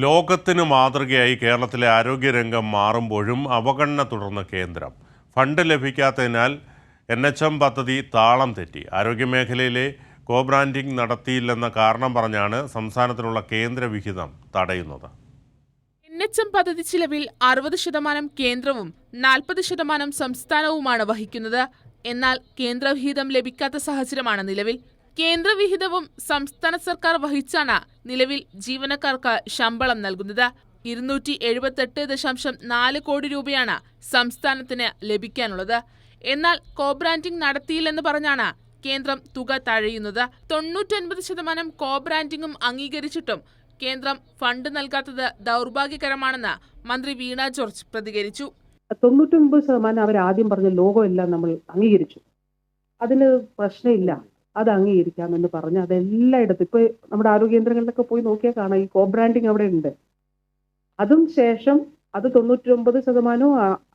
ലോകത്തിന് മാതൃകയായി കേരളത്തിലെ ആരോഗ്യരംഗം മാറുമ്പോഴും അവഗണന തുടർന്ന് കേന്ദ്രം. ഫണ്ട് ലഭിക്കാത്തതിനാൽ NHM പദ്ധതി താളം തെറ്റി. ആരോഗ്യമേഖലയിലെ കോബ്രാൻഡിംഗ് നടത്തിയില്ലെന്ന കാരണം പറഞ്ഞാണ് സംസ്ഥാനത്തിനുള്ള കേന്ദ്ര വിഹിതം തടയുന്നത്. NHM പദ്ധതി ചിലവിൽ 60% കേന്ദ്രവും 40% സംസ്ഥാനവുമാണ് വഹിക്കുന്നത്. എന്നാൽ കേന്ദ്രവിഹിതം ലഭിക്കാത്ത സാഹചര്യമാണ് നിലവിൽ. കേന്ദ്രവിഹിതവും സംസ്ഥാന സർക്കാർ വഹിച്ചാണ് നിലവിൽ ജീവനക്കാർക്ക് ശമ്പളം നൽകുന്നത്. 278.4 കോടി രൂപയാണ് സംസ്ഥാനത്തിന് ലഭിക്കാനുള്ളത്. എന്നാൽ കോബ്രാൻഡിംഗ് നടത്തിയില്ലെന്ന് പറഞ്ഞാണ് കേന്ദ്രം തുക തഴയുന്നത്. 99% കോബ്രാൻഡിംഗും അംഗീകരിച്ചിട്ടും കേന്ദ്രം ഫണ്ട് നൽകാത്തത് ദൗർഭാഗ്യകരമാണെന്ന് മന്ത്രി വീണ ജോർജ് പ്രതികരിച്ചു. 99% അവർ ആദ്യം പറഞ്ഞ ലോഗോ എല്ലാം നമ്മൾ അംഗീകരിച്ചു. അതിന് പ്രശ്നമില്ല, അത് അംഗീകരിക്കാമെന്ന് പറഞ്ഞ് അതെല്ലായിടത്തും ഇപ്പൊ നമ്മുടെ ആരോഗ്യ കേന്ദ്രങ്ങളിലൊക്കെ പോയി നോക്കിയാൽ കാണാം, ഈ കോബ്രാൻഡിങ് അവിടെ ഉണ്ട്. അതും ശേഷം അത് 99%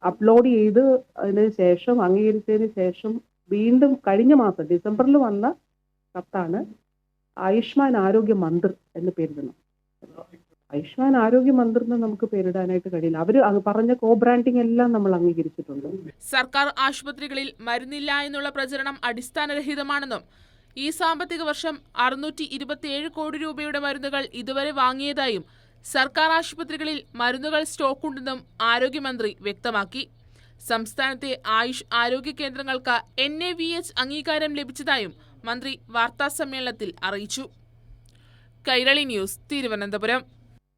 അപ്ലോഡ് ചെയ്ത് അതിന് ശേഷം അംഗീകരിച്ചതിന് ശേഷം വീണ്ടും കഴിഞ്ഞ മാസം ഡിസംബറിൽ വന്ന കത്താണ് ആയുഷ്മാൻ ആരോഗ്യ മന്ത്രി എന്ന് പേരിടണം. ആയുഷ്മാൻ ആരോഗ്യ മന്ത്രിന്ന് നമുക്ക് പേരിടാനായിട്ട് കഴിയില്ല. അവര് പറഞ്ഞ കോബ്രാൻഡിംഗ് എല്ലാം നമ്മൾ അംഗീകരിച്ചിട്ടുണ്ട്. സർക്കാർ ആശുപത്രികളിൽ മരുന്നില്ല എന്നുള്ള പ്രചരണം അടിസ്ഥാനരഹിതമാണെന്നും ഈ സാമ്പത്തിക വർഷം 627 കോടി രൂപയുടെ മരുന്നുകൾ ഇതുവരെ വാങ്ങിയതായും സർക്കാർ ആശുപത്രികളിൽ മരുന്നുകൾ സ്റ്റോക്കുണ്ടെന്നും ആരോഗ്യമന്ത്രി വ്യക്തമാക്കി. സംസ്ഥാനത്തെ ആയുഷ് ആരോഗ്യ കേന്ദ്രങ്ങൾക്ക് NAVH അംഗീകാരം ലഭിച്ചതായും മന്ത്രി വാർത്താസമ്മേളനത്തിൽ അറിയിച്ചു. കൈരളി ന്യൂസ്, തിരുവനന്തപുരം.